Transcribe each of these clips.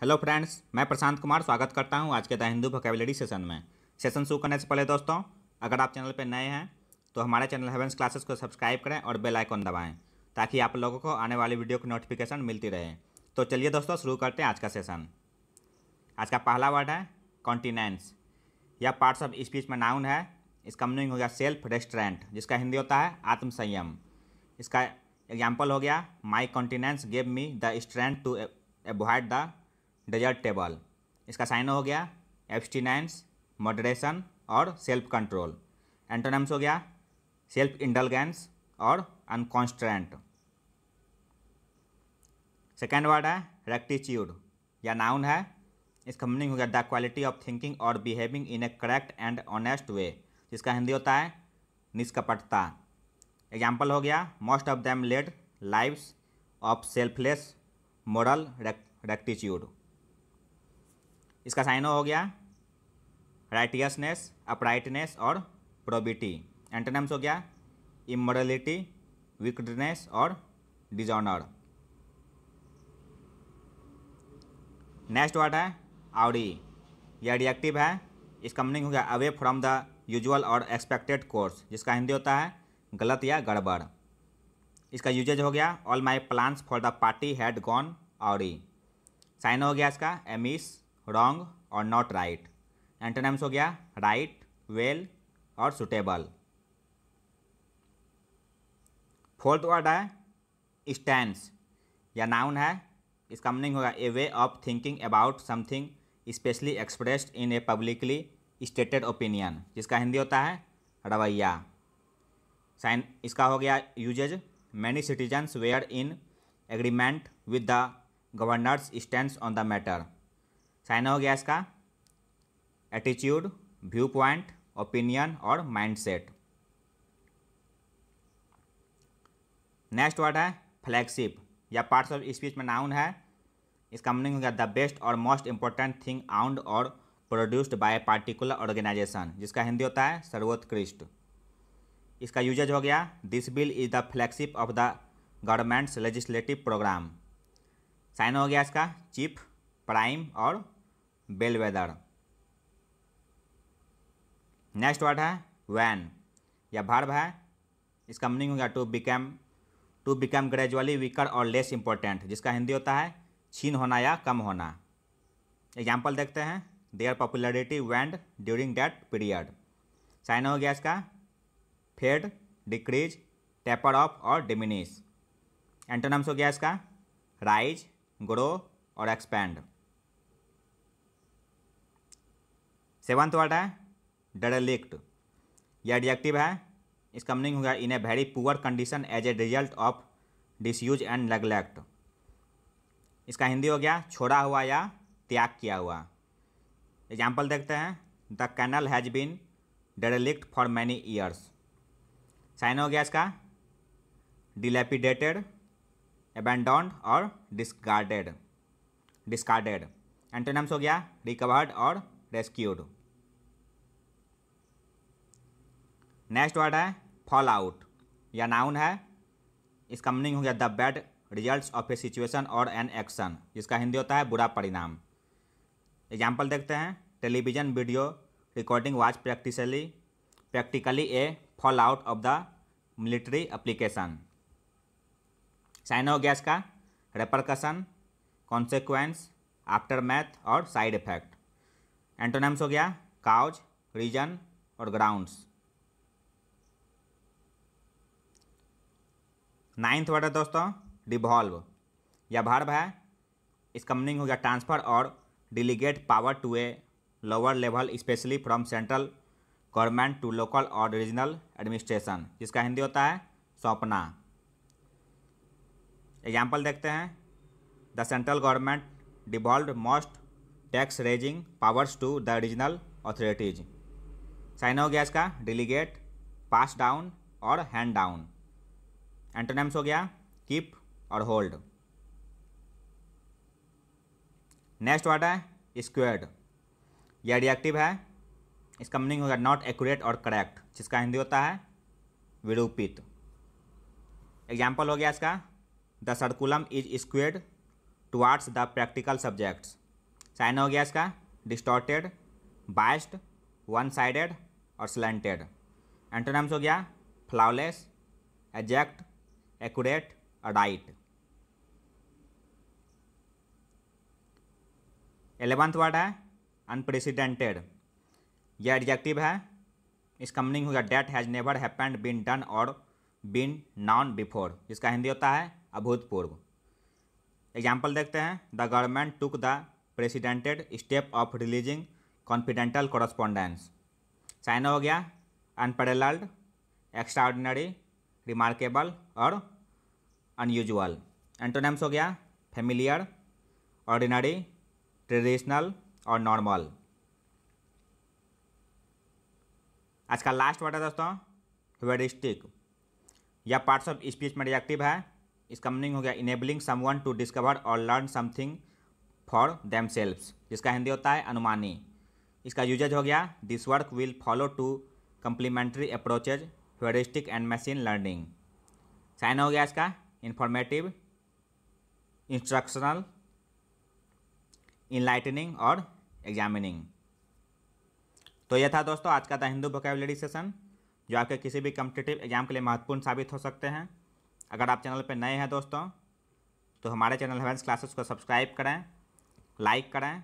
Hello friends, मैं प्रशांत कुमार स्वागत करता हूं आज के द हिंदू वोकैबुलरी सेशन में। सेशन शुरू करने से पहले दोस्तों, अगर आप चैनल पर नए हैं तो हमारे चैनल हेवेंस क्लासेस को सब्सक्राइब करें और बेल आइकन दबाएं ताकि आप लोगों को आने वाली वीडियो की नोटिफिकेशन मिलती रहे। तो चलिए दोस्तों, शुरू करते हैं आज का सेशन। आज का पहला वर्ड है कॉन्टिनेंस। यह पार्ट्स ऑफ स्पीच में नाउन है। इसका मीनिंग हो गया सेल्फ रेस्ट्रेंट, जिसका हिंदी होता है आत्मसंयम। इसका एग्जाम्पल हो गया my continence gave me the strength to avoid the dessert table. इसका साइन हो गया एब्सटिनेंस, मॉडरेशन और सेल्फ कंट्रोल। एंटोनिम्स हो गया सेल्फ इंडल्जेंस और अनकॉन्स्ट्रेंट। सेकेंड वर्ड है रेक्टिट्यूड। यह नाउन है। इसका मीनिंग हो गया द क्वालिटी ऑफ थिंकिंग और behaving in a correct and honest way, जिसका हिंदी होता है निष्कपटता। एग्जाम्पल हो गया most of them led lives of selfless moral rectitude. इसका साइनो हो गया राइटियसनेस, अपराइटनेस और प्रोबिटी। एंटोनिम्स हो गया इमोरलिटी, विक्डनेस और डिजॉनर। नेक्स्ट वर्ड है आउडी। यह एडजेक्टिव है। इसका मीनिंग हो गया अवे फ्रॉम द यूजुअल और एक्सपेक्टेड कोर्स, जिसका हिंदी होता है गलत या गड़बड़। इसका यूजेज हो गया all my plans for the party had gone awry. Syn हो गया इसका एमिस, रॉन्ग और नॉट राइट। एंटोनिम्स हो गया राइट, वेल और सुटेबल। फोर्थ वर्ड है स्टैंस। यह नाउन है। इसका मीनिंग होगा a way of thinking about something especially expressed in a publicly stated opinion, जिसका हिंदी होता है रवैया। साइन इसका हो गया usage many citizens were in agreement with the governors stands on the matter. Sign हो गया इसका एटीट्यूड, व्यू पॉइंट, ओपिनियन और माइंडसेट। नेक्स्ट वर्ड है फ्लैगशिप। या पार्ट्स ऑफ स्पीच में नाउन है। इसका मीनिंग हो गया द बेस्ट और मोस्ट इंपॉर्टेंट थिंग आउंड और produced by a particular organization, जिसका हिंदी होता है सर्वोत्कृष्ट। इसका यूजेज हो गया this bill is the flagship of the government's legislative program. Sign हो गया इसका चीफ, प्राइम और बेलवेदर। नेक्स्ट वर्ड है वैन। यह वर्ब है। इसका मीनिंग हो गया टू बिकम ग्रेजुअली वीकर और लेस इंपॉर्टेंट, जिसका हिंदी होता है छीन होना या कम होना। एग्जाम्पल देखते हैं their popularity waned during that period. Syn हो गया इसका फेड, डिक्रीज, टेपर ऑफ और डिमिनिश। एंटोनिम्स हो गया इसका राइज, ग्रो और एक्सपैंड। सेवंथ वर्ड है डेरेलिक्ट। यह एडजेक्टिव है। इसका मीनिंग होगा in a very poor condition as a result of disuse and neglect. इसका हिंदी हो गया छोड़ा हुआ या त्याग किया हुआ। एग्जाम्पल देखते हैं the canal has been derelict for many years. Syn हो गया इसका डिलेपिडेटेड, एबेंडन्ड और डिस्कार्डेड। एंटोनिम्स हो गया रिकवर्ड और रेस्क्यूड। नेक्स्ट वर्ड है फॉल आउट। यह नाउन है। इसका मीनिंग हो गया the bad results of a situation और एन एक्शन, जिसका हिंदी होता है बुरा परिणाम। एग्जाम्पल देखते हैं television video recording was practically a fall out of the military application. Sign हो गया इसका रेपरकशन, कॉन्सिक्वेंस, आफ्टरमैथ और साइड इफेक्ट। एंटोनिम्स हो गया काउज, रीजन और ग्राउंड्स। नाइन्थ वर्ड है दोस्तों डिवॉल्व। यह वर्ब है। इसका मीनिंग हो गया ट्रांसफर और delegate power to a lower level especially from central government to local और रीजनल एडमिनिस्ट्रेशन, जिसका हिंदी होता है सौंपना। एग्जाम्पल देखते हैं the central government devolve most tax raising powers to the regional authorities. Syn हो गया इसका डिलीगेट, पास डाउन और हैंड डाउन। एंटोनिम्स हो गया कीप और होल्ड। नेक्स्ट वर्ड है स्क्वेयर्ड। यह एडजेक्टिव है। इसका मीनिंग होगा नॉट एक्यूरेट और करेक्ट, जिसका हिंदी होता है विरूपित। एग्जाम्पल हो गया इसका the curriculum is skewed towards the practical subjects. Syn हो गया इसका डिस्टॉर्टेड, बाइस्ड, वन साइडेड और स्लैंटेड। एंटोनिम्स हो गया फ्लॉलेस, एग्जैक्ट, एक्यूरेट और राइट। 11th वर्ड है अनप्रेसिडेंटेड। यह एडजेक्टिव है। इसका मीनिंग हो गया that has never happened, been done और बीन नॉन बिफोर, जिसका हिंदी होता है अभूतपूर्व। एग्जाम्पल देखते हैं। The government took the unprecedented step of releasing confidential correspondence. Sign हो गया अनपैरेलल्ड, एक्स्ट्राऑर्डिनरी, रिमार्केबल और अनयूजुअल। एंटोनिम्स हो गया फेमिलियर, ऑर्डिनरी, ट्रेडिशनल और नॉर्मल। आज का लास्ट वर्ड है दोस्तों ह्यूरिस्टिक। यह पार्ट्स ऑफ स्पीच में एडजेक्टिव है। इसका मीनिंग हो गया इनेबलिंग समवन टू डिस्कवर और लर्न समथिंग फॉर देमसेल्व्स, जिसका हिंदी होता है अनुमानी। इसका यूजेज हो गया this work will follow two complementary approaches, heuristic and machine learning. Sign हो गया इसका इंफॉर्मेटिव, इंस्ट्रक्शनल, इनलाइटनिंग और एग्जामिनिंग। तो यह था दोस्तों आज का द हिंदू वोकैबुलरी सेशन, जो आपके किसी भी कॉम्पिटिटिव एग्जाम के लिए महत्वपूर्ण साबित हो सकते हैं। अगर आप चैनल पर नए हैं दोस्तों तो हमारे चैनल हेवेंस क्लासेस को सब्सक्राइब करें, लाइक करें,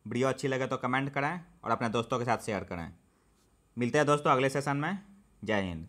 वीडियो अच्छी लगे तो कमेंट करें और अपने दोस्तों के साथ शेयर करें। मिलते हैं दोस्तों अगले सेशन में। जय हिंद।